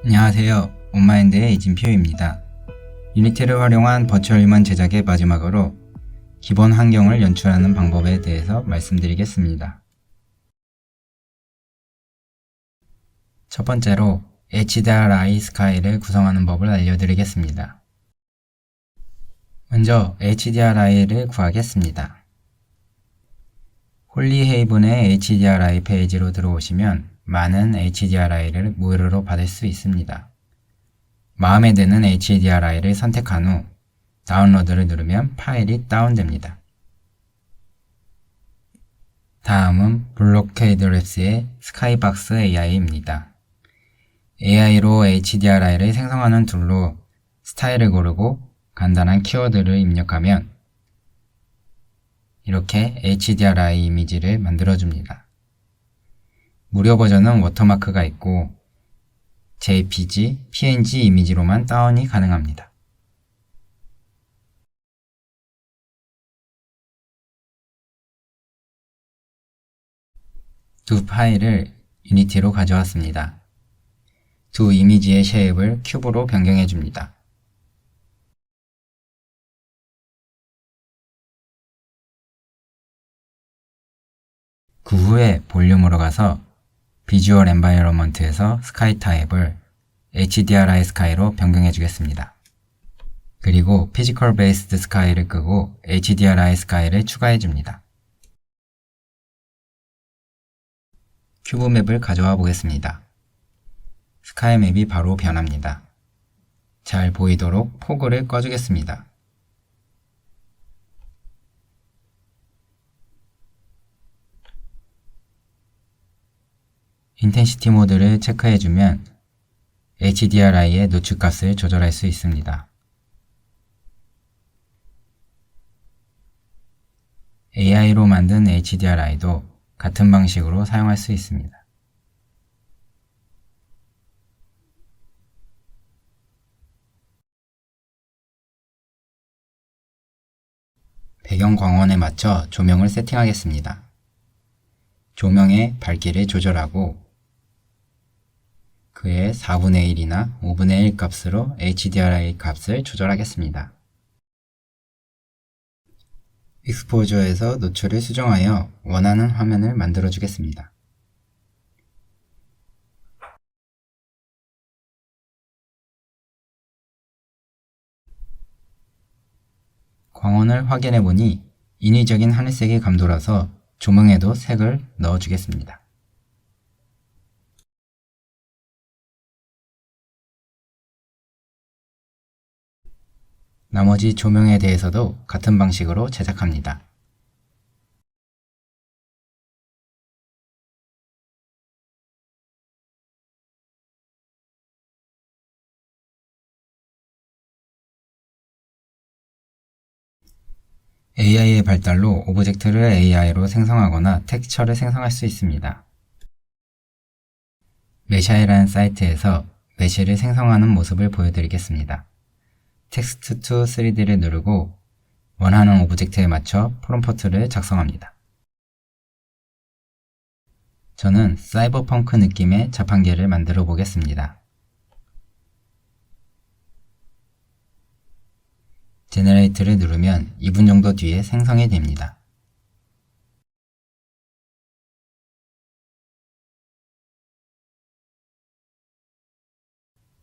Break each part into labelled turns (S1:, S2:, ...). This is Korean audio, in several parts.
S1: 안녕하세요. 온마인드의 이진표입니다. 유니티를 활용한 버추얼 휴먼 제작의 마지막으로 기본 환경을 연출하는 방법에 대해서 말씀드리겠습니다. 첫 번째로 HDRI 스카이를 구성하는 법을 알려드리겠습니다. 먼저 HDRI를 구하겠습니다. 홀리헤이븐의 HDRI 페이지로 들어오시면 많은 HDRI를 무료로 받을 수 있습니다. 마음에 드는 HDRI를 선택한 후 다운로드를 누르면 파일이 다운됩니다. 다음은 블록헤이드 랩스의 스카이박스 AI입니다. AI로 HDRI를 생성하는 툴로 스타일을 고르고 간단한 키워드를 입력하면 이렇게 HDRI 이미지를 만들어줍니다. 무료 버전은 워터마크가 있고 JPG, PNG 이미지로만 다운이 가능합니다. 두 파일을 유니티로 가져왔습니다. 두 이미지의 쉐입을 큐브로 변경해줍니다. 그 후에 볼륨으로 가서 비주얼 엔바이러먼트에서 스카이 타입을 HDRI 스카이로 변경해 주겠습니다. 그리고 피지컬 베이스드 스카이를 끄고 HDRI 스카이를 추가해 줍니다. 큐브 맵을 가져와 보겠습니다. 스카이 맵이 바로 변합니다. 잘 보이도록 포그를 꺼주겠습니다. 인텐시티 모드를 체크해주면 HDRI의 노출값을 조절할 수 있습니다. AI로 만든 HDRI도 같은 방식으로 사용할 수 있습니다. 배경 광원에 맞춰 조명을 세팅하겠습니다. 조명의 밝기를 조절하고 그의 4분의 1이나 5분의 1 값으로 HDRI 값을 조절하겠습니다. 익스포저에서 노출을 수정하여 원하는 화면을 만들어 주겠습니다. 광원을 확인해 보니 인위적인 하늘색이 감돌아서 조명에도 색을 넣어 주겠습니다. 나머지 조명에 대해서도 같은 방식으로 제작합니다. AI의 발달로 오브젝트를 AI로 생성하거나 텍스처를 생성할 수 있습니다. 메샤이라는 사이트에서 메시를 생성하는 모습을 보여드리겠습니다. 텍스트 투 3D를 누르고 원하는 오브젝트에 맞춰 프롬프트를 작성합니다. 저는 사이버펑크 느낌의 자판기를 만들어 보겠습니다. 제너레이트를 누르면 2분 정도 뒤에 생성이 됩니다.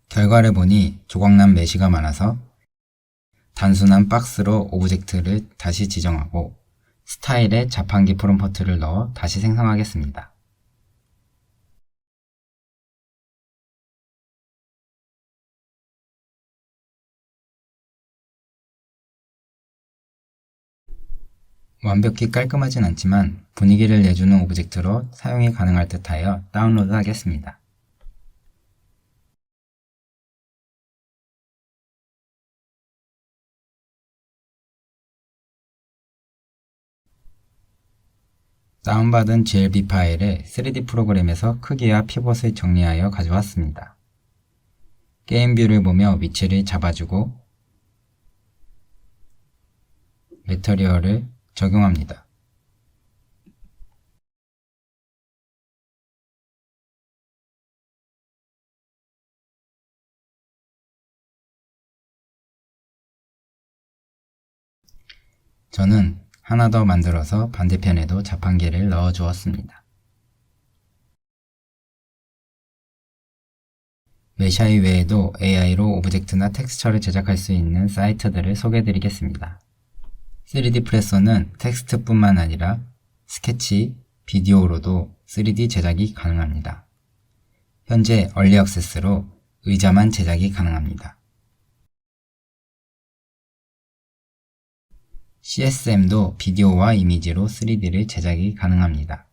S1: 결과를 보니 조각난 메시가 많아서 단순한 박스로 오브젝트를 다시 지정하고 스타일에 자판기 프롬프트를 넣어 다시 생성하겠습니다. 완벽히 깔끔하진 않지만 분위기를 내주는 오브젝트로 사용이 가능할 듯하여 다운로드 하겠습니다. 다운받은 GLB 파일을 3D 프로그램에서 크기와 피벗을 정리하여 가져왔습니다. 게임 뷰를 보며 위치를 잡아주고 매터리얼을 적용합니다. 저는 하나 더 만들어서 반대편에도 자판기를 넣어 주었습니다. 메샤이 외에도 AI로 오브젝트나 텍스처를 제작할 수 있는 사이트들을 소개해 드리겠습니다. 3D 프레서는 텍스트뿐만 아니라 스케치, 비디오로도 3D 제작이 가능합니다. 현재 얼리 액세스로 의자만 제작이 가능합니다. CSM도 비디오와 이미지로 3D를 제작이 가능합니다.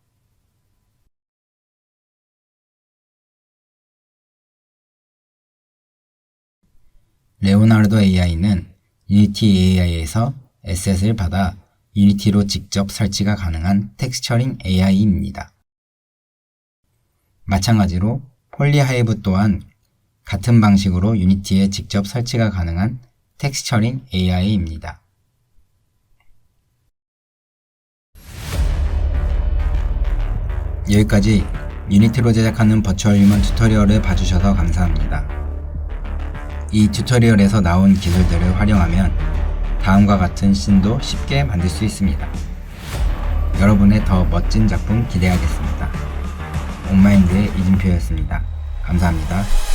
S1: 레오나르도 AI는 유니티 AI에서 에셋을 받아 유니티로 직접 설치가 가능한 텍스처링 AI입니다. 마찬가지로 폴리하이브 또한 같은 방식으로 유니티에 직접 설치가 가능한 텍스처링 AI입니다. 여기까지 유니티로 제작하는 버추얼 휴먼 튜토리얼을 봐주셔서 감사합니다. 이 튜토리얼에서 나온 기술들을 활용하면 다음과 같은 씬도 쉽게 만들 수 있습니다. 여러분의 더 멋진 작품 기대하겠습니다. 온마인드의 이진표였습니다. 감사합니다.